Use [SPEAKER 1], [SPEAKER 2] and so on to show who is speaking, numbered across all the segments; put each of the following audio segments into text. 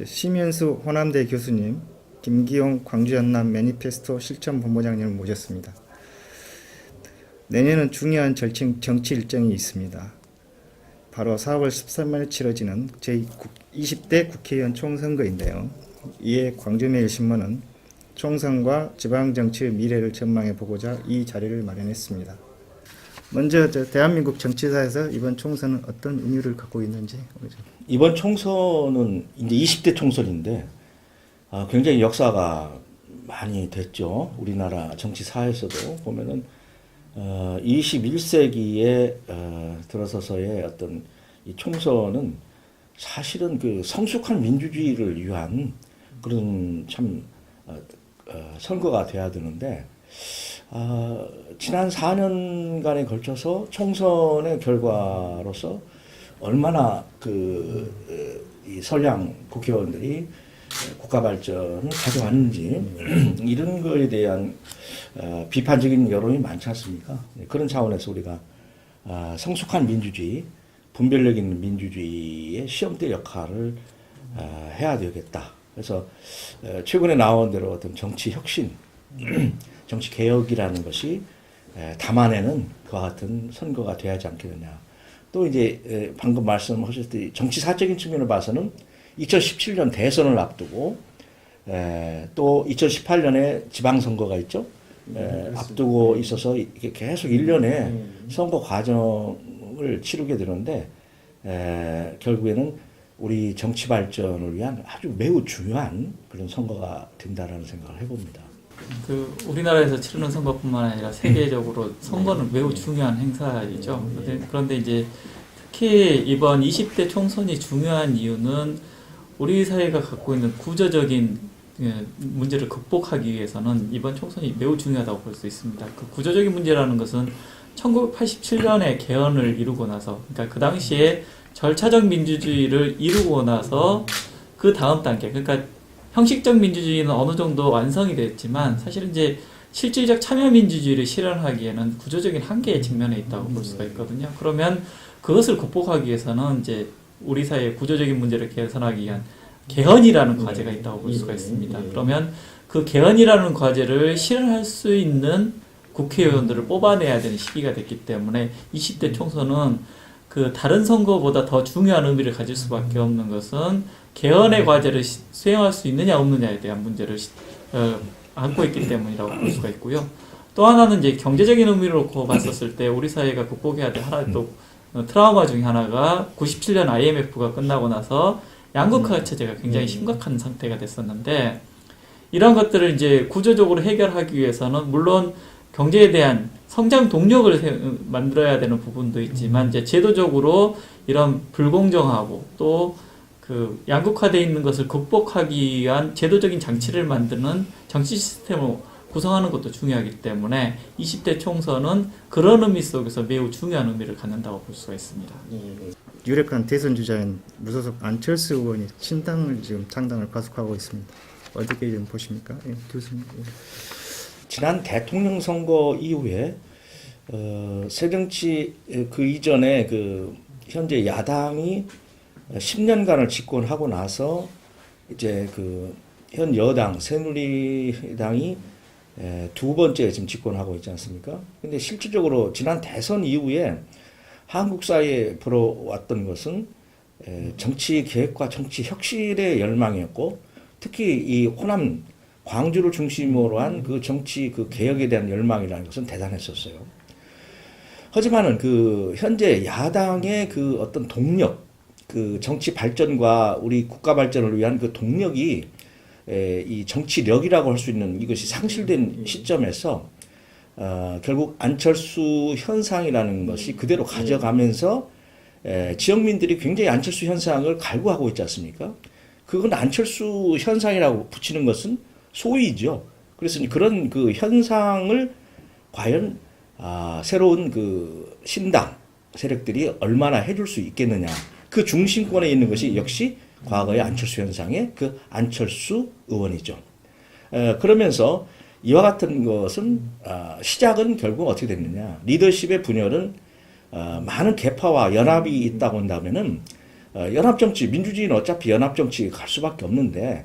[SPEAKER 1] 심현수 호남대 교수님, 김기용 광주연남 매니페스토 실천본부장님을 모셨습니다. 내년은 중요한 정치 일정이 있습니다. 바로 4월 13일에 치러지는 제20대 국회의원 총선거인데요. 이에 광주매일신문은 총선과 지방정치의 미래를 전망해 보고자 이 자리를 마련했습니다. 먼저 대한민국 정치사에서 이번 총선은 어떤 의미를 갖고 있는지.
[SPEAKER 2] 이번 총선은 이제 20대 총선인데 굉장히 역사가 많이 됐죠. 우리나라 정치사에서도 보면은 21세기에 들어서서의 어떤 이 총선은 사실은 그 성숙한 민주주의를 위한 그런 참 선거가 돼야 되는데 지난 4년간에 걸쳐서 총선의 결과로서 얼마나 이 선량 국회의원들이 국가 발전을 가져왔는지 이런 거에 대한 비판적인 여론이 많지 않습니까? 그런 차원에서 우리가 성숙한 민주주의, 분별력 있는 민주주의의 시험대 역할을 해야 되겠다. 그래서 최근에 나온 대로 어떤 정치 혁신, 정치 개혁이라는 것이 담아내는 그와 같은 선거가 돼야 하지 않겠느냐. 또 이제 방금 말씀하셨듯이 정치사적인 측면을 봐서는 2017년 대선을 앞두고 또 2018년에 지방선거가 있죠. 앞두고 있어서 이게 계속 1년의 선거 과정을 치르게 되는데 결국에는 우리 정치 발전을 위한 아주 매우 중요한 그런 선거가 된다라는 생각을 해봅니다.
[SPEAKER 3] 우리나라에서 치르는 선거뿐만 아니라 세계적으로 선거는 매우 중요한 행사이죠. 그런데 이제 특히 이번 20대 총선이 중요한 이유는 우리 사회가 갖고 있는 구조적인 문제를 극복하기 위해서는 이번 총선이 매우 중요하다고 볼 수 있습니다. 그 구조적인 문제라는 것은 1987년에 개헌을 이루고 나서, 그러니까 그 당시에 절차적 민주주의를 이루고 나서 그 다음 단계, 그러니까 형식적 민주주의는 어느 정도 완성이 됐지만 사실은 이제 실질적 참여 민주주의를 실현하기에는 구조적인 한계에 직면해 있다고 볼 수가 있거든요. 그러면 그것을 극복하기 위해서는 이제 우리 사회의 구조적인 문제를 개선하기 위한 개헌이라는 과제가 있다고 볼 수가 있습니다. 그러면 그 개헌이라는 과제를 실현할 수 있는 국회의원들을 뽑아내야 되는 시기가 됐기 때문에 20대 총선은 그 다른 선거보다 더 중요한 의미를 가질 수밖에 없는 것은 개헌의 과제를 수행할 수 있느냐 없느냐에 대한 문제를 안고 있기 때문이라고 볼 수가 있고요. 또 하나는 이제 경제적인 의미로 놓고 봤었을 때 우리 사회가 극복해야 될 하나 또 트라우마 중에 하나가 97년 IMF가 끝나고 나서 양극화 체제가 굉장히 심각한 상태가 됐었는데 이런 것들을 이제 구조적으로 해결하기 위해서는 물론 경제에 대한 성장 동력을 만들어야 되는 부분도 있지만 이제 제도적으로 이런 불공정하고 또 그 양극화되어 있는 것을 극복하기 위한 제도적인 장치를 만드는 정치 시스템을 구성하는 것도 중요하기 때문에 20대 총선은 그런 의미 속에서 매우 중요한 의미를 갖는다고 볼 수가 있습니다.
[SPEAKER 1] 유력한 대선 주자인 무소속 안철수 의원이 신당을 지금 창당을 가속하고 있습니다. 어떻게 좀 보십니까, 교수님?
[SPEAKER 2] 지난 대통령 선거 이후에 새정치 그 이전에 그 현재 야당이 10년간을 집권하고 나서 이제 그 현 여당 새누리당이 두 번째 지금 집권하고 있지 않습니까? 근데 실질적으로 지난 대선 이후에 한국 사회에 불어왔던 것은 정치 개혁과 정치 혁신의 열망이었고 특히 이 호남 광주를 중심으로 한 그 정치 그 개혁에 대한 열망이라는 것은 대단했었어요. 하지만은 그 현재 야당의 그 어떤 동력, 그 정치 발전과 우리 국가 발전을 위한 그 동력이 이 정치력이라고 할 수 있는 이것이 상실된 시점에서 결국 안철수 현상이라는 것이 그대로 가져가면서 지역민들이 굉장히 안철수 현상을 갈구하고 있지 않습니까? 그건 안철수 현상이라고 붙이는 것은 소위죠. 그래서 그런 그 현상을 과연 새로운 그 신당 세력들이 얼마나 해줄 수 있겠느냐. 그 중심권에 있는 것이 역시 과거의 안철수 현상의 그 안철수 의원이죠. 그러면서 이와 같은 것은 시작은 결국 어떻게 됐느냐. 리더십의 분열은 많은 계파와 연합이 있다고 한다면은 연합정치, 민주주의는 어차피 연합정치 갈 수밖에 없는데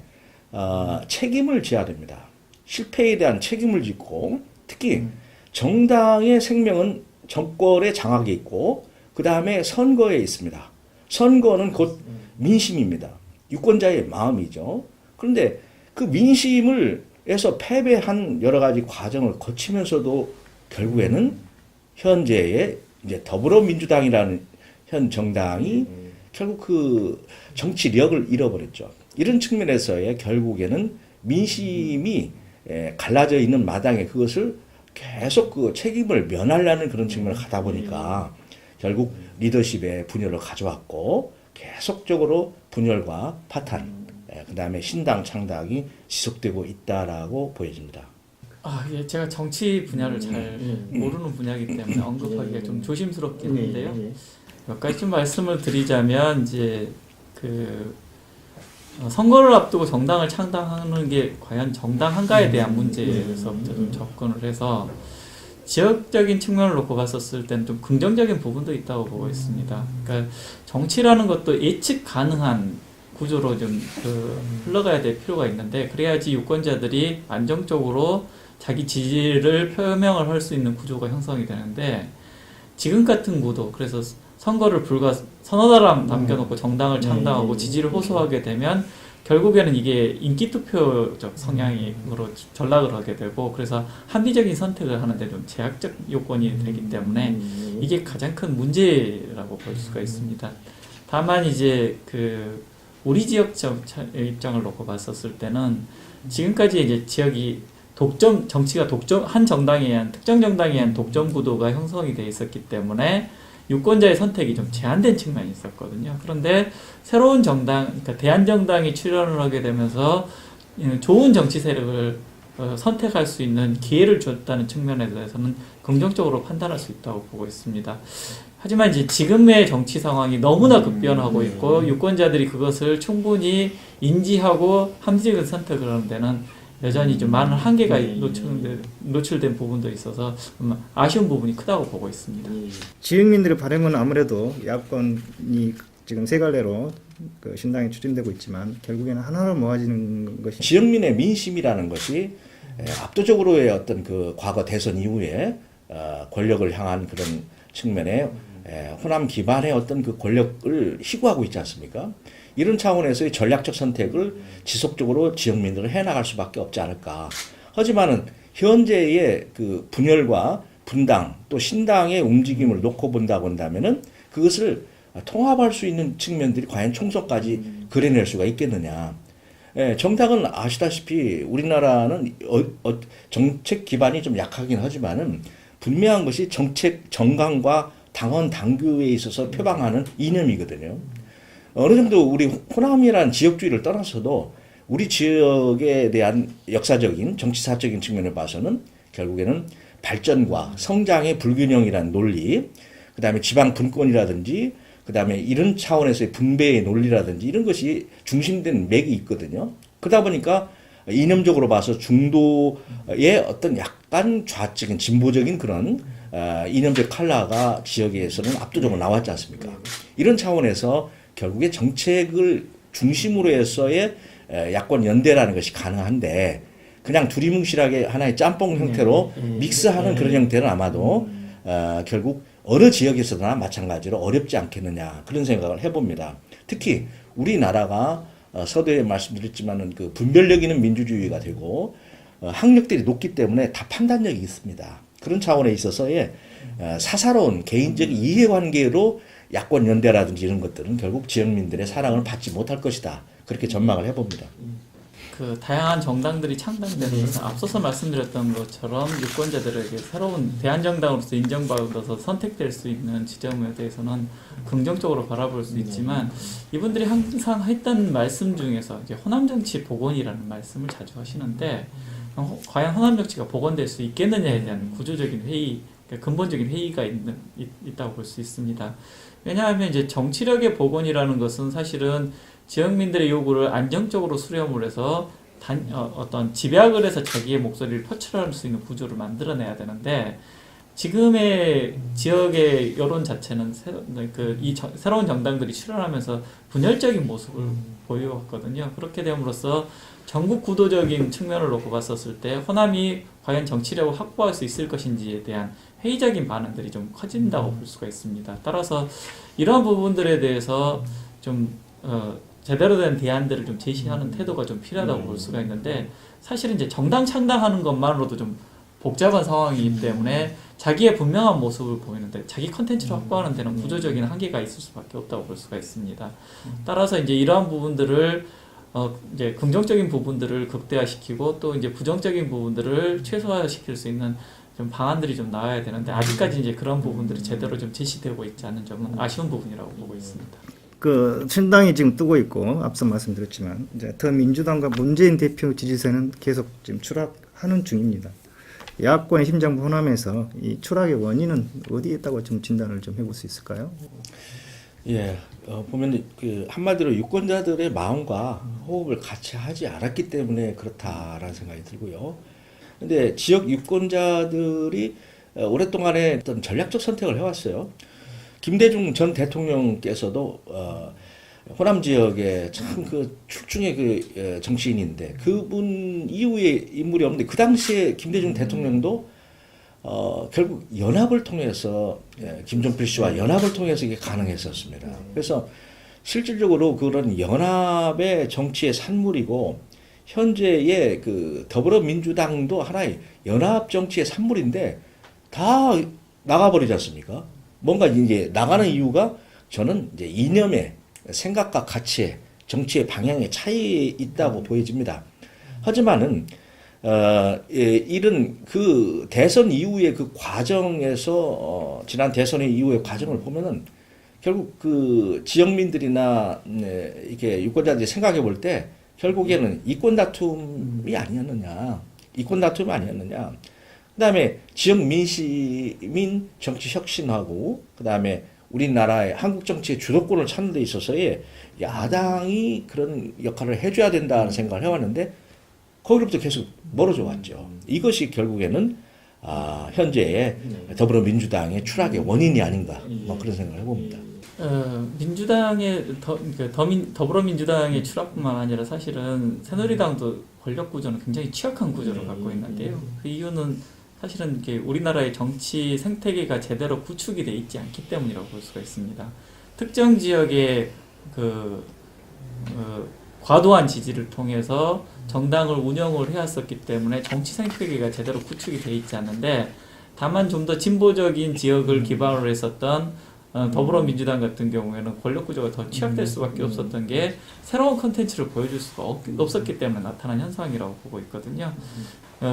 [SPEAKER 2] 책임을 져야 됩니다. 실패에 대한 책임을 짓고 특히 정당의 생명은 정권의 장악에 있고 그 다음에 선거에 있습니다. 선거는 곧 민심입니다. 유권자의 마음이죠. 그런데 그 민심에서 패배한 여러 가지 과정을 거치면서도 결국에는 현재의 이제 더불어민주당이라는 현 정당이 결국 그 정치력을 잃어버렸죠. 이런 측면에서의 결국에는 민심이 갈라져 있는 마당에 그것을 계속 그 책임을 면하려는 그런 측면을 가다 보니까 결국 리더십의 분열을 가져왔고 계속적으로 분열과 파탄, 그 다음에 신당 창당이 지속되고 있다라고 보여집니다.
[SPEAKER 3] 예, 제가 정치 분야를 잘 모르는 분야이기 때문에 언급하기가 좀 조심스럽긴 한데요. 몇 가지 좀 말씀을 드리자면 이제 그 선거를 앞두고 정당을 창당하는 게 과연 정당한가에 대한 문제에서부터 좀 접근을 해서 지역적인 측면을 놓고 봤었을 때는 좀 긍정적인 부분도 있다고 보고 있습니다. 그러니까 정치라는 것도 예측 가능한 구조로 좀 흘러가야 될 필요가 있는데 그래야지 유권자들이 안정적으로 자기 지지를 표명을 할 수 있는 구조가 형성이 되는데 지금 같은 구도, 그래서 선거를 불과 서너 달 남겨놓고 정당을 창당하고 지지를 호소하게 되면 결국에는 이게 인기투표적 성향으로 전락을 하게 되고 그래서 합리적인 선택을 하는데 좀 제약적 요건이 되기 때문에 이게 가장 큰 문제라고 볼 수가 있습니다. 다만 이제 그 우리 지역 입장을 놓고 봤었을 때는 지금까지 이제 지역이 정치가 한 정당에 의한 특정 정당에 의한 독점 구도가 형성이 돼 있었기 때문에 유권자의 선택이 좀 제한된 측면이 있었거든요. 그런데 새로운 정당, 그러니까 대한정당이 출현을 하게 되면서 좋은 정치 세력을 선택할 수 있는 기회를 줬다는 측면에 대해서는 긍정적으로 판단할 수 있다고 보고 있습니다. 하지만 이제 지금의 정치 상황이 너무나 급변하고 있고 유권자들이 그것을 충분히 인지하고 합리적인 선택을 하는 데는 여전히 좀 많은 한계가 노출된 부분도 있어서 아쉬운 부분이 크다고 보고 있습니다.
[SPEAKER 1] 지역민들의 바람은 아무래도 야권이 지금 세 갈래로 그 신당에 추진되고 있지만 결국에는 하나로 모아지는 것이
[SPEAKER 2] 지역민의 민심이라는 것이 압도적으로의 어떤 그 과거 대선 이후에 권력을 향한 그런 측면에 호남 기반의 어떤 그 권력을 희구하고 있지 않습니까? 이런 차원에서의 전략적 선택을 지속적으로 지역민들을 해나갈 수밖에 없지 않을까. 하지만은 현재의 그 분열과 분당 또 신당의 움직임을 놓고 본다고 한다면은 그것을 통합할 수 있는 측면들이 과연 총선까지 그려낼 수가 있겠느냐. 정당은 아시다시피 우리나라는 정책 기반이 좀 약하긴 하지만은 분명한 것이 정책 정강과 당원 당규에 있어서 표방하는 이념이거든요. 어느 정도 우리 호남이라는 지역주의를 떠나서도 우리 지역에 대한 역사적인 정치사적인 측면을 봐서는 결국에는 발전과 성장의 불균형이라는 논리, 그 다음에 지방 분권이라든지 그 다음에 이런 차원에서의 분배의 논리라든지 이런 것이 중심된 맥이 있거든요. 그러다 보니까 이념적으로 봐서 중도의 어떤 약간 좌측인 진보적인 그런 이념적 컬러가 지역에서는 압도적으로 나왔지 않습니까? 이런 차원에서 결국에 정책을 중심으로 해서의 야권 연대라는 것이 가능한데 그냥 두리뭉실하게 하나의 짬뽕 형태로 믹스하는 그런 형태는 아마도 결국 어느 지역에서나 마찬가지로 어렵지 않겠느냐 그런 생각을 해봅니다. 특히 우리나라가 서두에 말씀드렸지만은 그 분별력 있는 민주주의가 되고 학력들이 높기 때문에 다 판단력이 있습니다. 그런 차원에 있어서의 사사로운 개인적 이해관계로 야권 연대라든지 이런 것들은 결국 지역민들의 사랑을 받지 못할 것이다. 그렇게 전망을 해봅니다.
[SPEAKER 3] 그 다양한 정당들이 창당되는 것은 앞서서 말씀드렸던 것처럼 유권자들에게 새로운 대한정당으로서 인정받아서 선택될 수 있는 지점에 대해서는 긍정적으로 바라볼 수 있지만 이분들이 항상 했던 말씀 중에서 이제 호남정치 복원이라는 말씀을 자주 하시는데 과연 호남정치가 복원될 수 있겠느냐에 대한 구조적인 회의, 근본적인 회의가 있다고 볼 수 있습니다. 왜냐하면 이제 정치력의 복원이라는 것은 사실은 지역민들의 요구를 안정적으로 수렴을 해서 어떤 집약을 해서 자기의 목소리를 표출할 수 있는 구조를 만들어내야 되는데 지금의 지역의 여론 자체는 새로운 정당들이 출현하면서 분열적인 모습을 보여왔거든요. 그렇게 됨으로써 전국 구도적인 측면을 놓고 봤었을 때 호남이 과연 정치력을 확보할 수 있을 것인지에 대한 회의적인 반응들이 좀 커진다고 볼 수가 있습니다. 따라서 이러한 부분들에 대해서 좀 제대로 된 대안들을 좀 제시하는 태도가 좀 필요하다고 볼 수가 있는데, 사실은 이제 정당 창당하는 것만으로도 좀 복잡한 상황이기 때문에 자기의 분명한 모습을 보이는데 자기 컨텐츠를 확보하는 데는 구조적인 한계가 있을 수밖에 없다고 볼 수가 있습니다. 따라서 이제 이러한 부분들을 이제 긍정적인 부분들을 극대화시키고 또 이제 부정적인 부분들을 최소화시킬 수 있는 좀 방안들이 좀 나와야 되는데, 아직까지 이제 그런 부분들이 제대로 좀 제시되고 있지 않은 점은 아쉬운 부분이라고 보고 있습니다.
[SPEAKER 1] 그 신당이 지금 뜨고 있고 앞서 말씀드렸지만 이제 더민주당과 문재인 대표 지지세는 계속 지금 추락하는 중입니다. 야권의 심장부 호남에서 이 추락의 원인은 어디에 있다고 좀 진단을 좀 해볼 수 있을까요?
[SPEAKER 2] 예, 보면 그 한마디로 유권자들의 마음과 호흡을 같이 하지 않았기 때문에 그렇다라는 생각이 들고요. 근데 지역 유권자들이 오랫동안에 어떤 전략적 선택을 해왔어요. 김대중 전 대통령께서도 호남 지역에 참 그 출중의 그 정치인인데 그분 이후에 인물이 없는데, 그 당시에 김대중 대통령도 결국 연합을 통해서 김종필 씨와 연합을 통해서 이게 가능했었습니다. 그래서 실질적으로 그런 연합의 정치의 산물이고, 현재의 그 더불어민주당도 하나의 연합 정치의 산물인데 다 나가버리지 않습니까? 뭔가 이제 나가는 이유가 저는 이제 이념의 생각과 가치의 정치의 방향의 차이에 있다고 보여집니다. 하지만은 이런 그 대선 이후의 그 과정에서 지난 대선 이후의 과정을 보면은 결국 그 지역민들이나 이렇게 유권자들이 생각해 볼 때 결국에는 이권 다툼이 아니었느냐, 그다음에 지역 민심 정치 혁신하고, 그다음에 우리나라의 한국 정치의 주도권을 찾는 데 있어서의 야당이 그런 역할을 해줘야 된다는 생각을 해왔는데 거기로부터 계속 멀어져 왔죠. 이것이 결국에는 현재의 더불어민주당의 추락의 원인이 아닌가, 뭐 그런 생각을 해봅니다.
[SPEAKER 3] 민주당의 더불어민주당의 추락뿐만 아니라 사실은 새누리당도 권력 구조는 굉장히 취약한 구조를 갖고 있는데요. 그 이유는 사실은 이렇게 우리나라의 정치 생태계가 제대로 구축이 돼 있지 않기 때문이라고 볼 수가 있습니다. 특정 지역의 과도한 지지를 통해서 정당을 운영을 해왔었기 때문에 정치 생태계가 제대로 구축이 돼 있지 않는데, 다만 좀 더 진보적인 지역을 기반으로 했었던 더불어민주당 같은 경우에는 권력 구조가 더 취약될 수밖에 없었던 게 새로운 컨텐츠를 보여줄 수가 없었기 때문에 나타난 현상이라고 보고 있거든요.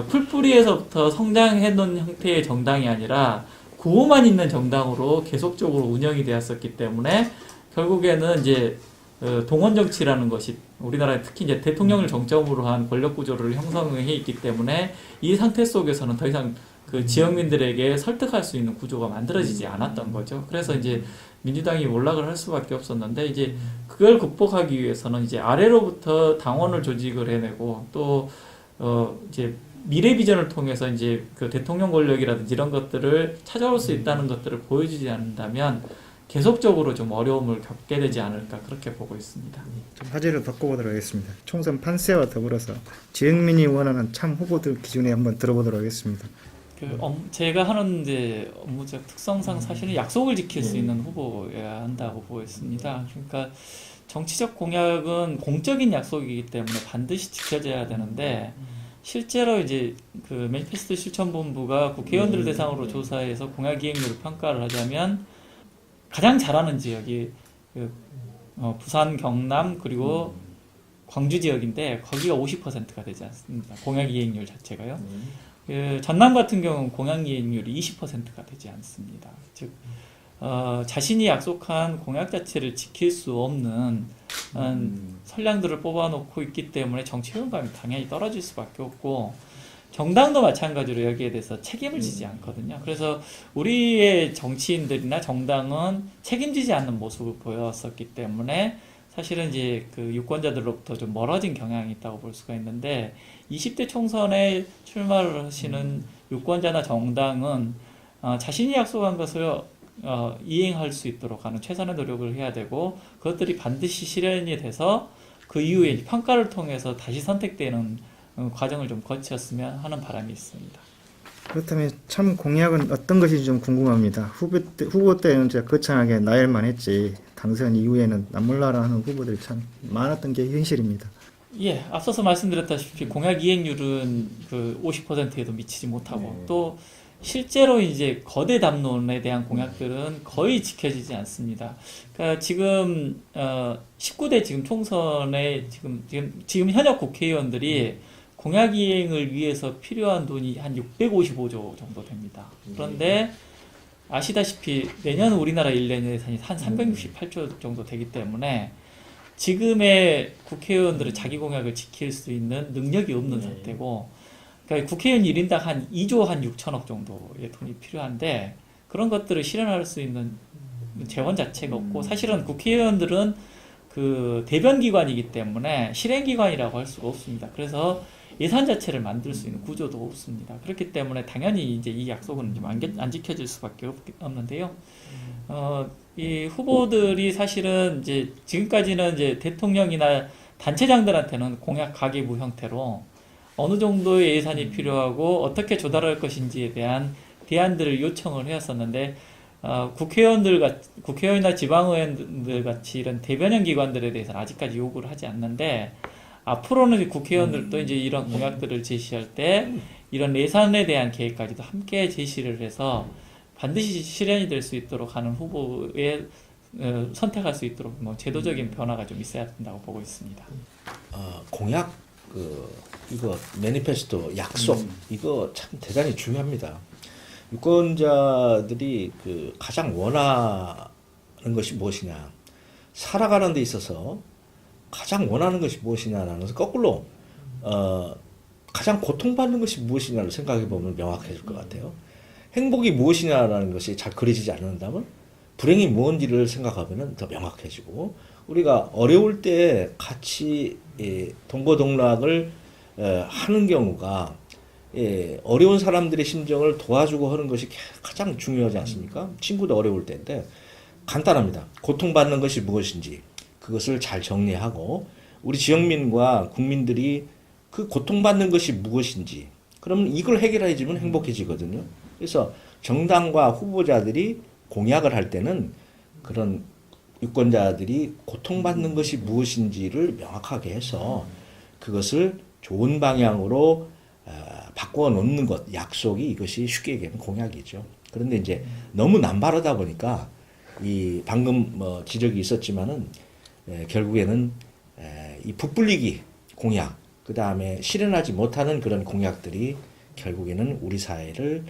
[SPEAKER 3] 풀뿌리에서부터 성장해 놓은 형태의 정당이 아니라 구호만 있는 정당으로 계속적으로 운영이 되었었기 때문에 결국에는 이제 동원 정치라는 것이 우리나라에 특히 이제 대통령을 정점으로 한 권력 구조를 형성해 있기 때문에 이 상태 속에서는 더 이상 그 지역민들에게 설득할 수 있는 구조가 만들어지지 않았던 거죠. 그래서 이제 민주당이 몰락을 할 수밖에 없었는데, 이제 그걸 극복하기 위해서는 이제 아래로부터 당원을 조직을 해내고 또 이제 미래 비전을 통해서 이제 그 대통령 권력이라든지 이런 것들을 찾아올 수 있다는 것들을 보여주지 않는다면 계속적으로 좀 어려움을 겪게 되지 않을까, 그렇게 보고 있습니다.
[SPEAKER 1] 좀 화제를 바꿔보도록 하겠습니다. 총선 판세와 더불어서 지역민이 원하는 참 후보들 기준에 한번 들어보도록 하겠습니다.
[SPEAKER 3] 제가 하는 이제 업무적 특성상 사실은 약속을 지킬 수 있는 후보여야 한다고 보고 있습니다. 그러니까 정치적 공약은 공적인 약속이기 때문에 반드시 지켜져야 되는데, 실제로 이제 그 매니페스토 실천본부가 국회의원들 대상으로 조사해서 공약 이행률을 평가를 하자면 가장 잘하는 지역이 부산, 경남 그리고 광주 지역인데 거기가 50%가 되지 않습니다. 공약 이행률 자체가요. 전남 같은 경우는 공약 이행률이 20%가 되지 않습니다. 즉 자신이 약속한 공약 자체를 지킬 수 없는 선량들을 뽑아놓고 있기 때문에 정치 효용감이 당연히 떨어질 수밖에 없고, 정당도 마찬가지로 여기에 대해서 책임을 지지 않거든요. 그래서 우리의 정치인들이나 정당은 책임지지 않는 모습을 보여왔었기 때문에 사실은 이제 그 유권자들로부터 좀 멀어진 경향이 있다고 볼 수가 있는데, 20대 총선에 출마를 하시는 유권자나 정당은 자신이 약속한 것을 이행할 수 있도록 하는 최선의 노력을 해야 되고 그것들이 반드시 실현이 돼서 그 이후에 평가를 통해서 다시 선택되는 과정을 좀 거쳤으면 하는 바람이 있습니다.
[SPEAKER 1] 그렇다면 참 공약은 어떤 것인지 좀 궁금합니다. 후보 때는 진짜 거창하게 나열만 했지 당선 이후에는 남몰라라 하는 후보들이 참 많았던 게 현실입니다.
[SPEAKER 3] 예, 앞서서 말씀드렸다시피 공약 이행률은 그 50%에도 미치지 못하고 또 실제로 이제 거대 담론에 대한 공약들은 거의 지켜지지 않습니다. 그러니까 지금 19대 지금 총선에 지금 현역 국회의원들이 공약 이행을 위해서 필요한 돈이 한 655조 정도 됩니다. 그런데 아시다시피 내년 우리나라 1년 예산이 한 368조 정도 되기 때문에 지금의 국회의원들은 자기 공약을 지킬 수 있는 능력이 없는 상태고, 그러니까 국회의원 1인당 한 2조 한 6천억 정도의 돈이 필요한데 그런 것들을 실현할 수 있는 재원 자체가 없고, 사실은 국회의원들은 그 대변기관이기 때문에 실행기관이라고 할 수가 없습니다. 그래서 예산 자체를 만들 수 있는 구조도 없습니다. 그렇기 때문에 당연히 이제 이 약속은 좀 안 지켜질 수밖에 없는데요. 이 후보들이 사실은 이제 지금까지는 이제 대통령이나 단체장들한테는 공약 가계부 형태로 어느 정도의 예산이 필요하고 어떻게 조달할 것인지에 대한 대안들을 요청을 해왔었는데, 국회의원이나 지방의원들 같이 이런 대변형 기관들에 대해서는 아직까지 요구를 하지 않는데, 앞으로는 국회의원들도 이제 이런 공약들을 제시할 때 이런 예산에 대한 계획까지도 함께 제시를 해서 반드시 실현이 될 수 있도록 하는 후보에 선택할 수 있도록 뭐 제도적인 변화가 좀 있어야 된다고 보고 있습니다.
[SPEAKER 2] 공약 이거 매니페스토 약속 이거 참 대단히 중요합니다. 유권자들이 그 가장 원하는 것이 무엇이냐, 살아가는 데 있어서 가장 원하는 것이 무엇이냐라는 것을 거꾸로 가장 고통받는 것이 무엇이냐를 생각해 보면 명확해질 것 같아요. 행복이 무엇이냐라는 것이 잘 그려지지 않는다면 불행이 무엇인지를 생각하면 더 명확해지고, 우리가 어려울 때 같이 동거동락을 하는 경우가 어려운 사람들의 심정을 도와주고 하는 것이 가장 중요하지 않습니까? 친구도 어려울 때인데 간단합니다. 고통받는 것이 무엇인지 그것을 잘 정리하고 우리 지역민과 국민들이 그 고통받는 것이 무엇인지, 그러면 이걸 해결해주면 행복해지거든요. 그래서 정당과 후보자들이 공약을 할 때는 그런 유권자들이 고통받는 것이 무엇인지를 명확하게 해서 그것을 좋은 방향으로 바꿔 놓는 것, 약속이 이것이 쉽게 얘기하면 공약이죠. 그런데 이제 너무 남바르다 보니까 이 방금 뭐 지적이 있었지만은 결국에는 이 부풀리기 공약, 그 다음에 실현하지 못하는 그런 공약들이 결국에는 우리 사회를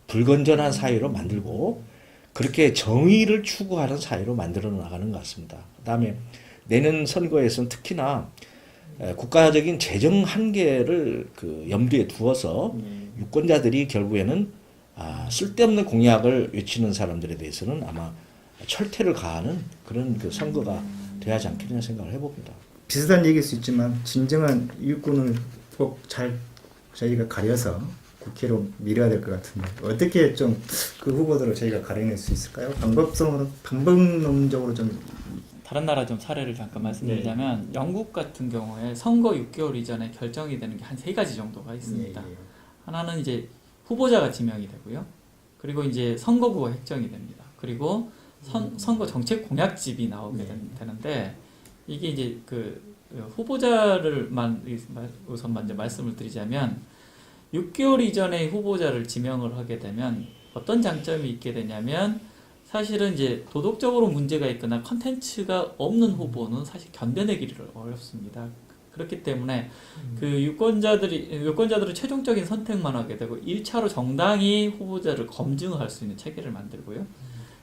[SPEAKER 2] 불건전한 사회로 만들고 그렇게 정의를 추구하는 사회로 만들어 나가는 것 같습니다. 그 다음에 내년 선거에서는 특히나 국가적인 재정 한계를 그 염두에 두어서 유권자들이 결국에는 쓸데없는 공약을 외치는 사람들에 대해서는 아마 철퇴를 가하는 그런 그 선거가 돼야 하지 않겠냐 생각을 해봅니다.
[SPEAKER 1] 비슷한 얘기일 수 있지만 진정한 일꾼을 꼭 잘 저희가 가려서 국회로 밀어야 될 것 같은데 어떻게 좀 그 후보들을 저희가 가려낼 수 있을까요? 방법론적으로 좀
[SPEAKER 3] 다른 나라 좀 사례를 잠깐 말씀드리자면 영국 같은 경우에 선거 6개월 이전에 결정이 되는 게 한 3가지 정도가 있습니다. 하나는 이제 후보자가 지명이 되고요. 그리고 이제 선거구가 획정이 됩니다. 그리고 선거 정책 공약집이 나오게 되는데, 이게 이제 그 후보자를만 우선 먼저 말씀을 드리자면 6개월 이전에 후보자를 지명을 하게 되면 어떤 장점이 있게 되냐면, 사실은 이제 도덕적으로 문제가 있거나 컨텐츠가 없는 후보는 사실 견뎌내기를 어렵습니다. 그렇기 때문에 그 유권자들은 최종적인 선택만 하게 되고 1차로 정당이 후보자를 검증할 수 있는 체계를 만들고요.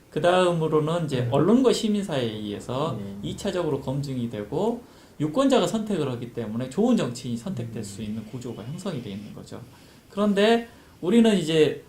[SPEAKER 3] 그 다음으로는 이제 언론과 시민사회에 의해서 2차적으로 검증이 되고 유권자가 선택을 하기 때문에 좋은 정치인이 선택될 수 있는 구조가 형성이 되어 있는 거죠. 그런데 우리는 이제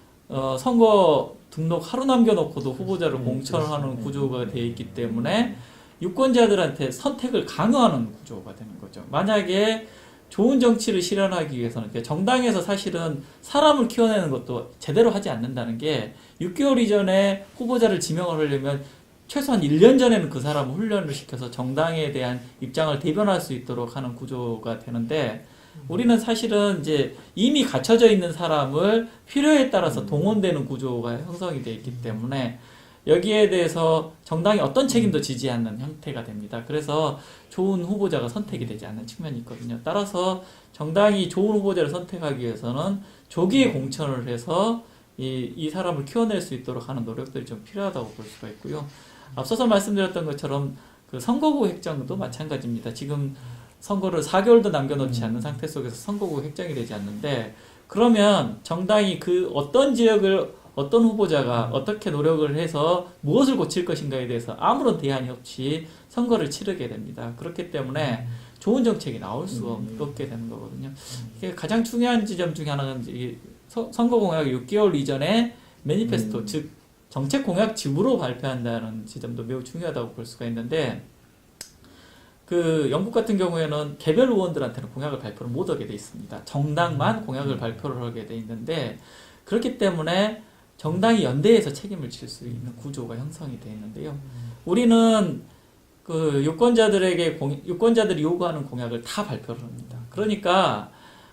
[SPEAKER 3] 선거 등록 하루 남겨놓고도 후보자를 공천하는 구조가 되어 있기 때문에 유권자들한테 선택을 강요하는 구조가 되는 거죠. 만약에 좋은 정치를 실현하기 위해서는 그러니까 정당에서 사실은 사람을 키워내는 것도 제대로 하지 않는다는 게 6개월 이전에 후보자를 지명을 하려면 최소한 1년 전에는 그 사람을 훈련을 시켜서 정당에 대한 입장을 대변할 수 있도록 하는 구조가 되는데 우리는 사실은 이제 이미 갖춰져 있는 사람을 필요에 따라서 동원되는 구조가 형성이 되어 있기 때문에 여기에 대해서 정당이 어떤 책임도 지지 않는 형태가 됩니다. 그래서 좋은 후보자가 선택이 되지 않는 측면이 있거든요. 따라서 정당이 좋은 후보자를 선택하기 위해서는 조기에 공천을 해서 이 사람을 키워낼 수 있도록 하는 노력들이 좀 필요하다고 볼 수가 있고요. 앞서서 말씀드렸던 것처럼 그 선거구 획정도 마찬가지입니다. 지금 선거를 4개월도 남겨놓지 않는 상태 속에서 선거구 획정이 되지 않는데 그러면 정당이 그 어떤 지역을 어떤 후보자가 어떻게 노력을 해서 무엇을 고칠 것인가에 대해서 아무런 대안이 없이 선거를 치르게 됩니다. 그렇기 때문에 좋은 정책이 나올 수가 없게 되는 거거든요. 이게 가장 중요한 지점 중에 하나는 이 선거 공약 6개월 이전에 매니페스토, 즉 정책 공약집으로 발표한다는 지점도 매우 중요하다고 볼 수가 있는데 그 영국 같은 경우에는 개별 의원들한테는 공약을 발표를 못 하게 돼 있습니다. 정당만 공약을 발표를 하게 돼 있는데 그렇기 때문에 정당이 연대해서 책임을 질 수 있는 구조가 형성이 되어 있는데요. 우리는 그 유권자들이 요구하는 공약을 다 발표를 합니다. 그러니까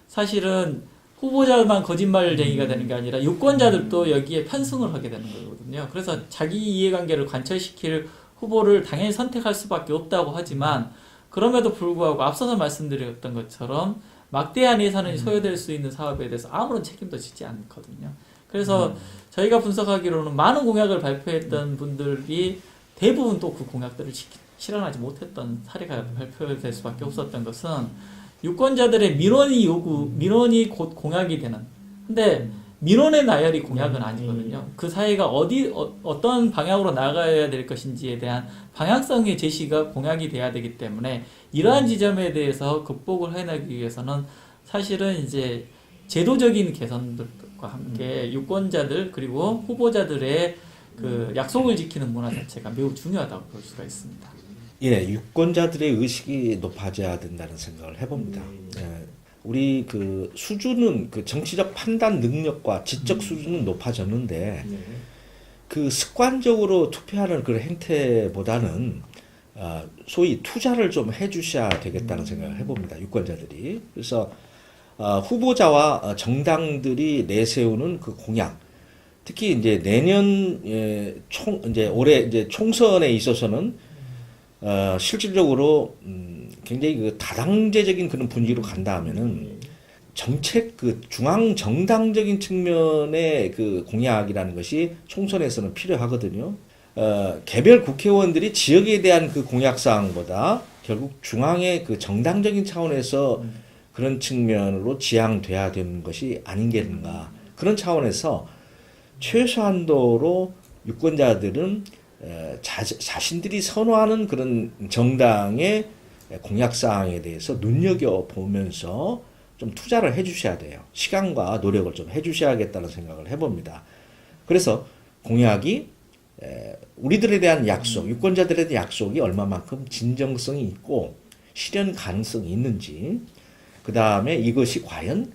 [SPEAKER 3] 사실은 후보자만 거짓말쟁이가 되는 게 아니라 유권자들도 여기에 편승을 하게 되는 거거든요. 그래서 자기 이해관계를 관철시킬 후보를 당연히 선택할 수밖에 없다고 하지만 그럼에도 불구하고 앞서서 말씀드렸던 것처럼 막대한 예산이 소요될 수 있는 사업에 대해서 아무런 책임도 지지 않거든요. 그래서 저희가 분석하기로는 많은 공약을 발표했던 분들이 대부분 또 그 공약들을 실현하지 못했던 사례가 발표될 수밖에 없었던 것은 유권자들의 민원이 곧 공약이 되는. 근데 민원의 나열이 공약은 아니거든요. 그 사회가 어떤 방향으로 나가야 될 것인지에 대한 방향성의 제시가 공약이 돼야 되기 때문에 이러한 지점에 대해서 극복을 해내기 위해서는 사실은 이제 제도적인 개선들과 함께 유권자들 그리고 후보자들의 그 약속을 지키는 문화 자체가 매우 중요하다고 볼 수가 있습니다.
[SPEAKER 2] 예, 유권자들의 의식이 높아져야 된다는 생각을 해봅니다. 예, 우리 그 수준은 그 정치적 판단 능력과 지적 수준은 높아졌는데 그 습관적으로 투표하는 그런 행태보다는 소위 투자를 좀 해주셔야 되겠다는 생각을 해봅니다. 유권자들이. 그래서 후보자와 정당들이 내세우는 그 공약, 특히 이제 내년 이제 올해 이제 총선에 있어서는 실질적으로 굉장히 그 다당제적인 그런 분위기로 간다 하면은 정책 그 중앙 정당적인 측면의 그 공약이라는 것이 총선에서는 필요하거든요. 개별 국회의원들이 지역에 대한 그 공약 사항보다 결국 중앙의 그 정당적인 차원에서 그런 측면으로 지향돼야 되는 것이 아닌가. 그런 차원에서 최소한도로 유권자들은 자신들이 선호하는 그런 정당의 공약사항에 대해서 눈여겨보면서 좀 투자를 해주셔야 돼요. 시간과 노력을 좀 해주셔야겠다는 생각을 해봅니다. 그래서 공약이 우리들에 대한 약속, 유권자들에 대한 약속이 얼마만큼 진정성이 있고 실현 가능성이 있는지, 그 다음에 이것이 과연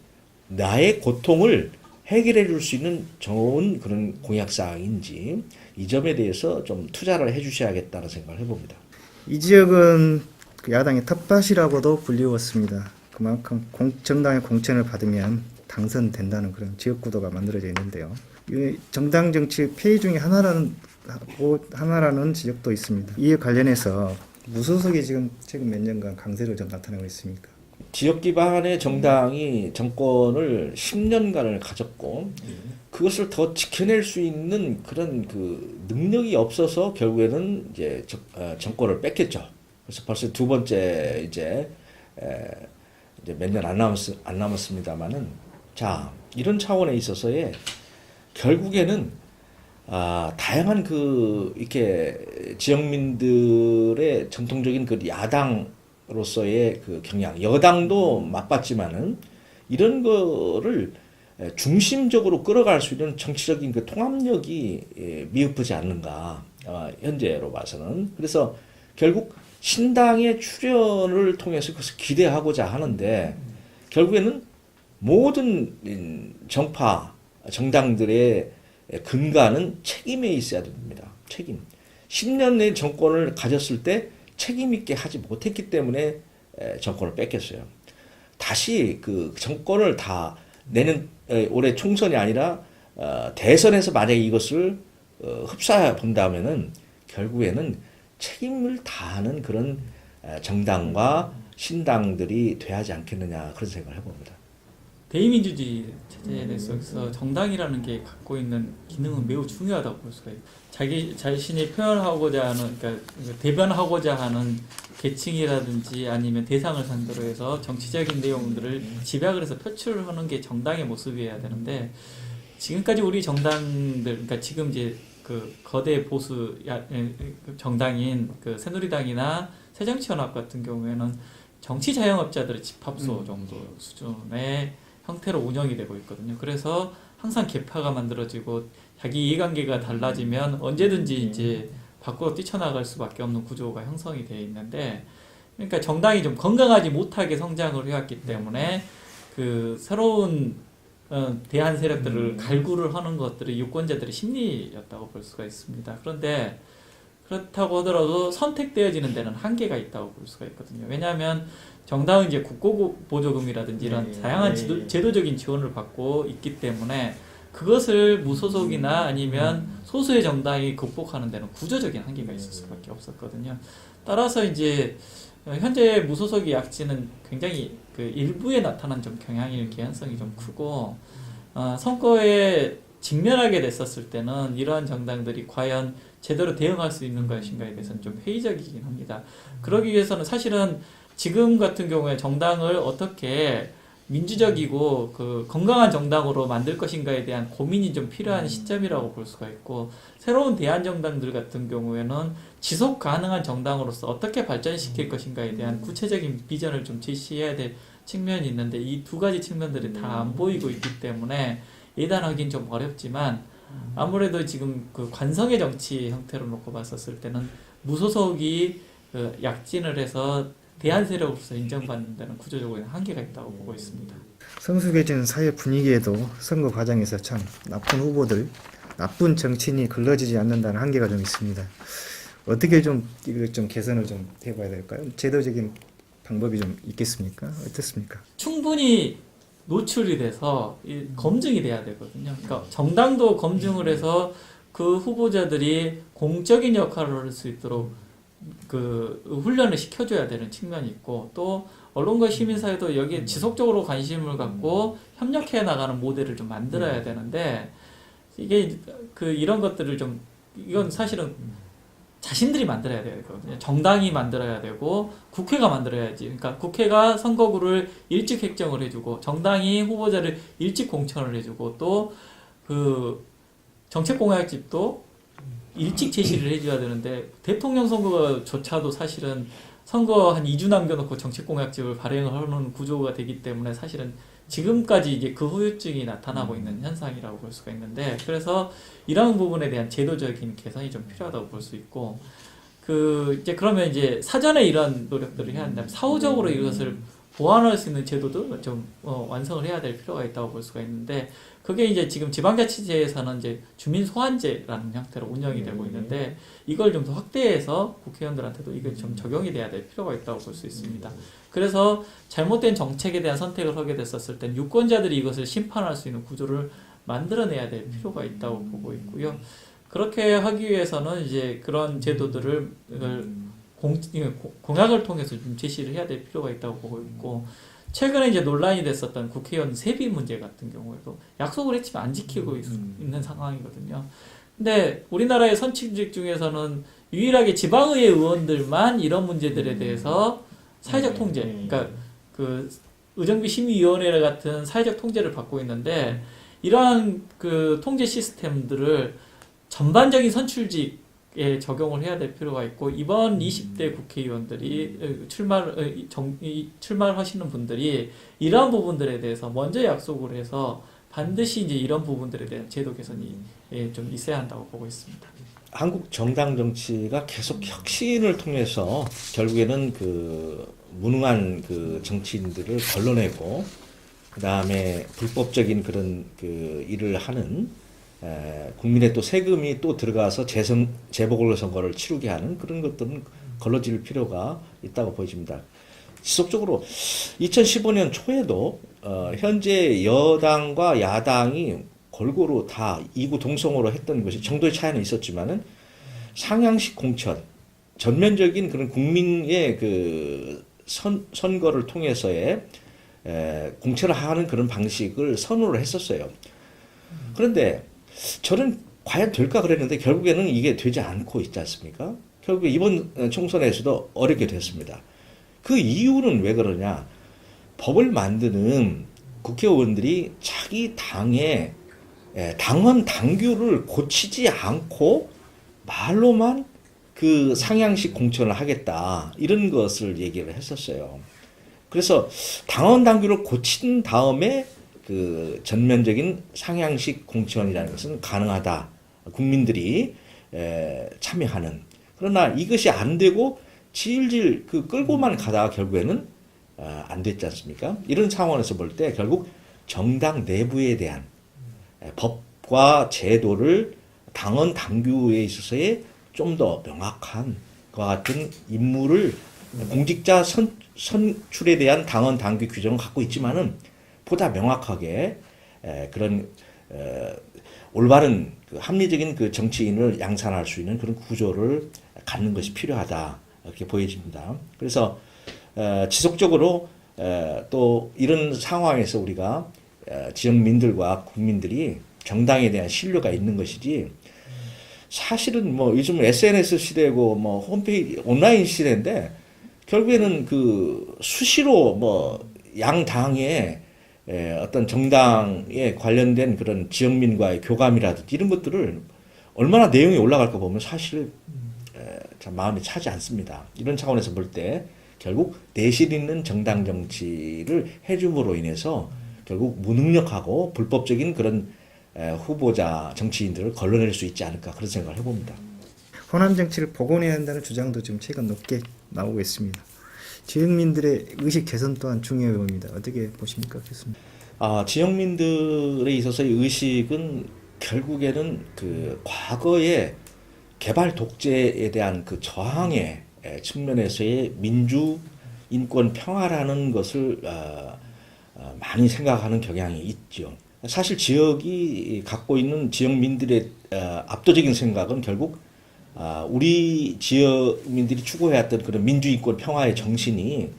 [SPEAKER 2] 나의 고통을 해결해 줄 수 있는 좋은 그런 공약사항인지 이 점에 대해서 좀 투자를 해 주셔야겠다는 생각을 해봅니다.
[SPEAKER 1] 이 지역은 그 야당의 텃밭이라고도 불리웠습니다. 그만큼 정당의 공천을 받으면 당선된다는 그런 지역구도가 만들어져 있는데요. 이 정당 정치 폐해 중에 하나라는 지역도 있습니다. 이에 관련해서 무소속이 지금 최근 몇 년간 강세를 좀 나타내고 있습니까?
[SPEAKER 2] 지역 기반의 정당이 정권을 10년간을 가졌고 그것을 더 지켜낼 수 있는 그런 그 능력이 없어서 결국에는 이제 정권을 뺏겼죠. 그래서 벌써 두 번째 이제 몇 년 안 남았습니다만은 자 이런 차원에 있어서의 결국에는 다양한 그 이렇게 지역민들의 전통적인 그 야당으로서의 그 경향, 여당도 맛봤지만은 이런 거를 중심적으로 끌어갈 수 있는 정치적인 그 통합력이 미흡하지 않는가, 현재로 봐서는. 그래서 결국 신당의 출연을 통해서 그것을 기대하고자 하는데 결국에는 모든 정파, 정당들의 근간은 책임에 있어야 됩니다. 책임. 10년의 정권을 가졌을 때 책임 있게 하지 못했기 때문에 정권을 뺏겼어요. 다시 그 정권을 다 내년 올해 총선이 아니라 대선에서 만약에 이것을 흡사해 본다면은 결국에는 책임을 다하는 그런 정당과 신당들이 돼야지 않겠느냐 그런 생각을 해봅니다.
[SPEAKER 3] 대의민주주의 체제 속에서 정당이라는 게 갖고 있는 기능은 매우 중요하다고 볼 수가 있어요. 자기 자신이 표현하고자 하는, 그러니까 대변하고자 하는 계층이라든지 아니면 대상을 상대로 해서 정치적인 내용들을 집약을 해서 표출하는 게 정당의 모습이어야 되는데, 지금까지 우리 정당들, 그러니까 지금 이제 그 거대 보수 정당인 그 새누리당이나 새정치연합 같은 경우에는 정치 자영업자들의 집합소 정도 수준의 형태로 운영이 되고 있거든요. 그래서 항상 계파가 만들어지고 자기 이해관계가 달라지면 언제든지 이제 밖으로 뛰쳐나갈 수밖에 없는 구조가 형성이 되어 있는데, 그러니까 정당이 좀 건강하지 못하게 성장을 해왔기 때문에 그 새로운 대한 세력들을 갈구를 하는 것들이 유권자들의 심리였다고 볼 수가 있습니다. 그런데 그렇다고 하더라도 선택되어지는 데는 한계가 있다고 볼 수가 있거든요. 왜냐하면 정당은 이제 국고보조금이라든지 이런 다양한 제도적인 지원을 받고 있기 때문에 그것을 무소속이나 아니면 소수의 정당이 극복하는 데는 구조적인 한계가 있을 수밖에 없었거든요. 따라서 이제 현재 무소속의 약진은 굉장히 그 일부에 나타난 좀 경향일 개연성이 좀 크고, 선거에 직면하게 됐었을 때는 이러한 정당들이 과연 제대로 대응할 수 있는 것인가에 대해서는 좀 회의적이긴 합니다. 그러기 위해서는 사실은 지금 같은 경우에 정당을 어떻게 민주적이고 그 건강한 정당으로 만들 것인가에 대한 고민이 좀 필요한 시점이라고 볼 수가 있고, 새로운 대한정당들 같은 경우에는 지속 가능한 정당으로서 어떻게 발전시킬 것인가에 대한 구체적인 비전을 좀 제시해야 될 측면이 있는데, 이 두 가지 측면들이 다 안 보이고 있기 때문에 예단하기는 좀 어렵지만, 아무래도 지금 그 관성의 정치 형태로 놓고 봤었을 때는 무소속이 그 약진을 해서 대한 세력으로서 인정받는 데는 구조적으로 한계가 있다고 보고 있습니다.
[SPEAKER 1] 성숙해진 사회 분위기에도 선거 과정에서 참 나쁜 후보들, 나쁜 정치인이 걸러지지 않는다는 한계가 좀 있습니다. 어떻게 좀 이걸 좀 개선을 좀 해봐야 될까요? 제도적인 방법이 좀 있겠습니까? 어떻습니까?
[SPEAKER 3] 충분히 노출이 돼서 검증이 돼야 되거든요. 그러니까 정당도 검증을 해서 그 후보자들이 공적인 역할을 할 수 있도록 그 훈련을 시켜줘야 되는 측면이 있고, 또 언론과 시민사회도 여기에 지속적으로 관심을 갖고 협력해 나가는 모델을 좀 만들어야 되는데, 이게 그 이런 것들을 좀, 이건 사실은 자신들이 만들어야 되거든요. 정당이 만들어야 되고 국회가 만들어야지. 그러니까 국회가 선거구를 일찍 획정을 해주고 정당이 후보자를 일찍 공천을 해주고, 또 그 정책공약집도 일찍 제시를 해줘야 되는데, 대통령 선거조차도 사실은 선거 한 2주 남겨놓고 정책공약집을 발행을 하는 구조가 되기 때문에 사실은 지금까지 이제 그 후유증이 나타나고 있는 현상이라고 볼 수가 있는데, 그래서 이런 부분에 대한 제도적인 개선이 좀 필요하다고 볼 수 있고, 그 이제 그러면 이제 사전에 이런 노력들을 해야 한다면 사후적으로 이것을 보완할 수 있는 제도도 좀 완성을 해야 될 필요가 있다고 볼 수가 있는데, 그게 이제 지금 지방자치제에서는 이제 주민소환제라는 형태로 운영이 되고 있는데, 이걸 좀 더 확대해서 국회의원들한테도 이게 좀 적용이 돼야 될 필요가 있다고 볼 수 있습니다. 그래서 잘못된 정책에 대한 선택을 하게 됐었을 땐 유권자들이 이것을 심판할 수 있는 구조를 만들어내야 될 필요가 있다고 보고 있고요. 그렇게 하기 위해서는 이제 그런 제도들을 공약을 통해서 좀 제시를 해야 될 필요가 있다고 보고 있고, 최근에 이제 논란이 됐었던 국회의원 세비 문제 같은 경우에도 약속을 했지만 안 지키고 있는 상황이거든요. 근데 우리나라의 선출직 중에서는 유일하게 지방의회 의원들만 이런 문제들에 대해서 사회적 통제, 그러니까 그 의정비 심의위원회 같은 사회적 통제를 받고 있는데, 이러한 그 통제 시스템들을 전반적인 선출직에 적용을 해야 될 필요가 있고, 이번 20대 국회의원들이 출마를 하시는 분들이 이러한 부분들에 대해서 먼저 약속을 해서 반드시 이제 이런 부분들에 대한 제도 개선이 좀 있어야 한다고 보고 있습니다.
[SPEAKER 2] 한국 정당 정치가 계속 혁신을 통해서 결국에는 그 무능한 그 정치인들을 걸러내고 그 다음에 불법적인 그런 그 일을 하는 국민의 또 세금이 또 들어가서 재보궐선거를 치르게 하는 그런 것들은 걸러질 필요가 있다고 보여집니다. 지속적으로 2015년 초에도 현재 여당과 야당이 골고루 다 이구동성으로 했던 것이 정도의 차이는 있었지만은 상향식 공천, 전면적인 그런 국민의 그 선거를 통해서의 공천을 하는 그런 방식을 선호를 했었어요. 그런데 저는 과연 될까 그랬는데 결국에는 이게 되지 않고 있지 않습니까? 결국 이번 총선에서도 어렵게 됐습니다. 그 이유는 왜 그러냐? 법을 만드는 국회의원들이 자기 당의 당헌 당규를 고치지 않고 말로만 그 상향식 공천을 하겠다 이런 것을 얘기를 했었어요. 그래서 당헌 당규를 고친 다음에 그 전면적인 상향식 공천이라는 것은 가능하다. 국민들이 참여하는. 그러나 이것이 안 되고 질질 그 끌고만 가다가 결국에는 안 됐지 않습니까? 이런 상황에서 볼 때 결국 정당 내부에 대한 법과 제도를 당헌 당규에 있어서의 좀 더 명확한 그와 같은 임무를 공직자 선출에 대한 당헌 당규 규정을 갖고 있지만은 보다 명확하게 그런 올바른 그 합리적인 그 정치인을 양산할 수 있는 그런 구조를 갖는 것이 필요하다 이렇게 보여집니다. 그래서 지속적으로 또 이런 상황에서 우리가 지역민들과 국민들이 정당에 대한 신뢰가 있는 것이지 사실은 뭐 요즘 SNS 시대고 뭐 홈페이지 온라인 시대인데 결국에는 그 수시로 뭐 양당의 어떤 정당에 관련된 그런 지역민과의 교감이라든지 이런 것들을 얼마나 내용이 올라갈까 보면 사실 참 마음이 차지 않습니다. 이런 차원에서 볼 때 결국 내실 있는 정당 정치를 해줌으로 인해서 결국 무능력하고 불법적인 그런 후보자 정치인들을 걸러낼 수 있지 않을까 그런 생각을 해봅니다.
[SPEAKER 1] 호남 정치를 복원해야 한다는 주장도 지금 최근 높게 나오고 있습니다. 지역민들의 의식 개선 또한 중요해 보입니다. 어떻게 보십니까, 교수님?
[SPEAKER 2] 지역민들에 있어서의 의식은 결국에는 그 과거의 개발 독재에 대한 그 저항의 측면에서의 민주, 인권, 평화라는 것을 많이 생각하는 경향이 있죠. 사실 지역이 갖고 있는 지역민들의 압도적인 생각은 결국 우리 지역민들이 추구해왔던 그런 민주인권 평화의 정신이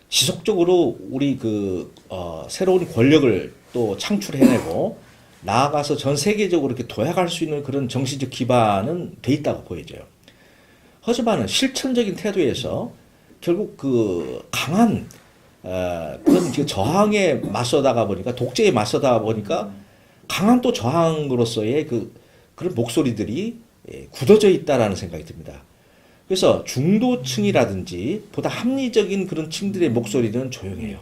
[SPEAKER 2] 지속적으로 우리 새로운 권력을 또 창출해내고 나아가서 전 세계적으로 이렇게 도약할 수 있는 그런 정신적 기반은 돼 있다고 보여져요. 하지만은 실천적인 태도에서 결국 그 강한 그런 저항에 맞서다가 보니까 독재에 맞서다가 보니까 강한 또 저항으로서의 그런 목소리들이 굳어져 있다라는 생각이 듭니다. 그래서 중도층이라든지 보다 합리적인 그런 층들의 목소리는 조용해요.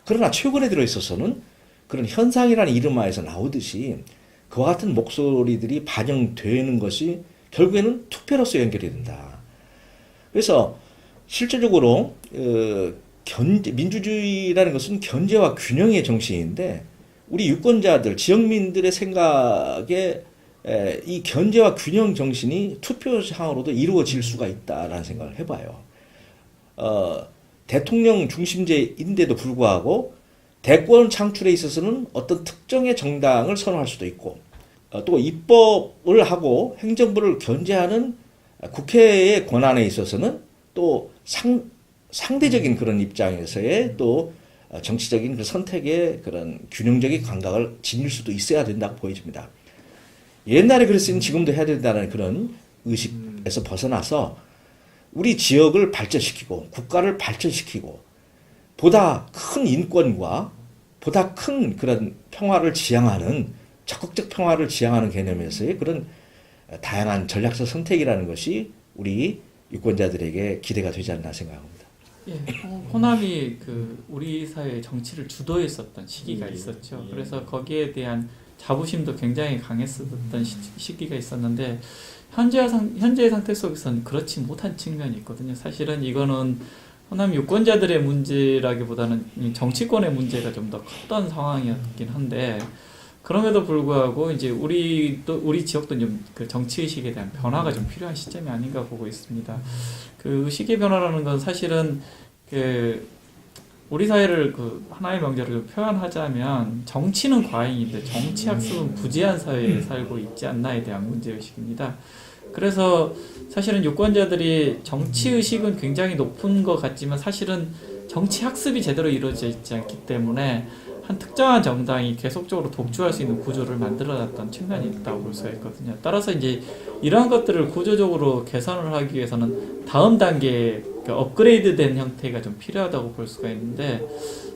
[SPEAKER 2] 그러나 최근에 들어 있어서는 그런 현상이라는 이름 하에서 나오듯이 그와 같은 목소리들이 반영되는 것이 결국에는 투표로서 연결이 된다. 그래서 실질적으로 민주주의라는 것은 견제와 균형의 정신인데 우리 유권자들, 지역민들의 생각에 이 견제와 균형 정신이 투표상으로도 이루어질 수가 있다라는 생각을 해봐요. 대통령 중심제인데도 불구하고 대권 창출에 있어서는 어떤 특정의 정당을 선호할 수도 있고 또 입법을 하고 행정부를 견제하는 국회의 권한에 있어서는 또 상대적인 그런 입장에서의 또 정치적인 그 선택의 그런 균형적인 감각을 지닐 수도 있어야 된다고 보여집니다. 옛날에 그랬으니 지금도 해야 된다는 그런 의식에서 벗어나서 우리 지역을 발전시키고 국가를 발전시키고 보다 큰 인권과 보다 큰 그런 평화를 지향하는 적극적 평화를 지향하는 개념에서의 그런 다양한 전략적 선택이라는 것이 우리 유권자들에게 기대가 되지 않나 생각합니다.
[SPEAKER 3] 예, 호남이 우리 사회 정치를 주도했었던 시기가 있었죠. 그래서 거기에 대한 자부심도 굉장히 강했었던 시기가 있었는데 현재의 상태 속에서는 그렇지 못한 측면이 있거든요. 사실은 이거는 호남 유권자들의 문제라기보다는 이 정치권의 문제가 좀 더 컸던 상황이었긴 한데 그럼에도 불구하고 이제 우리 지역도 좀 그 정치 의식에 대한 변화가 좀 필요한 시점이 아닌가 보고 있습니다. 그 의식의 변화라는 건 사실은 그 우리 사회를 그 하나의 명제로 표현하자면 정치는 과잉인데 정치 학습은 부재한 사회에 살고 있지 않나에 대한 문제 의식입니다. 그래서 사실은 유권자들이 정치 의식은 굉장히 높은 것 같지만 사실은 정치 학습이 제대로 이루어져 있지 않기 때문에 한 특정한 정당이 계속적으로 독주할 수 있는 구조를 만들어놨던 측면이 있다고 볼 수가 있거든요. 따라서 이제 이러한 것들을 구조적으로 개선을 하기 위해서는 다음 단계의 업그레이드된 형태가 좀 필요하다고 볼 수가 있는데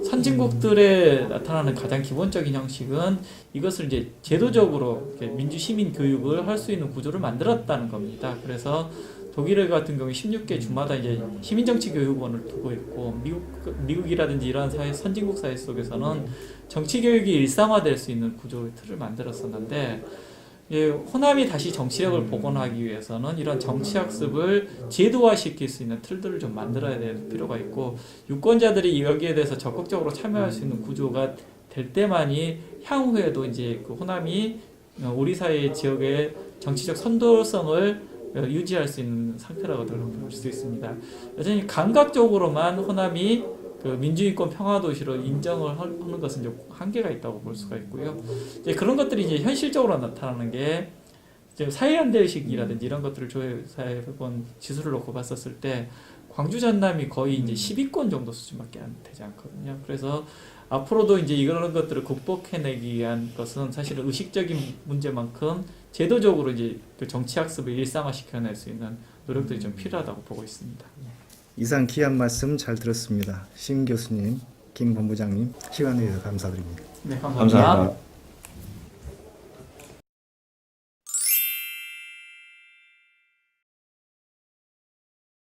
[SPEAKER 3] 선진국들에 나타나는 가장 기본적인 형식은 이것을 이제 제도적으로 민주 시민 교육을 할 수 있는 구조를 만들었다는 겁니다. 그래서 독일 같은 경우 16개 주마다 이제 시민정치 교육원을 두고 있고 미국이라든지 이러한 사회 선진국 사회 속에서는 정치 교육이 일상화될 수 있는 구조의 틀을 만들었었는데 호남이 다시 정치력을 복원하기 위해서는 이런 정치 학습을 제도화시킬 수 있는 틀들을 좀 만들어야 될 필요가 있고 유권자들이 여기에 대해서 적극적으로 참여할 수 있는 구조가 될 때만이 향후에도 이제 그 호남이 우리 사회 지역의 정치적 선도성을 유지할 수 있는 상태라고 볼 수 있습니다. 여전히 감각적으로만 호남이 그 민주인권 평화도시로 인정을 하는 것은 좀 한계가 있다고 볼 수가 있고요. 이제 그런 것들이 이제 현실적으로 나타나는 게 이제 사회연대 의식이라든지 이런 것들을 조사해 본 지수를 놓고 봤었을 때 광주 전남이 거의 이제 10위권 정도 수준밖에 안 되지 않거든요. 그래서 앞으로도 이제 이런 것들을 극복해내기 위한 것은 사실은 의식적인 문제만큼 제도적으로 이제 그 정치 학습을 일상화시켜낼 수 있는 노력들이 좀 필요하다고 보고 있습니다.
[SPEAKER 1] 이상 귀한 말씀 잘 들었습니다. 심 교수님, 김 본부장님 시간 내주셔서 감사드립니다.
[SPEAKER 3] 네, 감사합니다.
[SPEAKER 2] 감사합니다.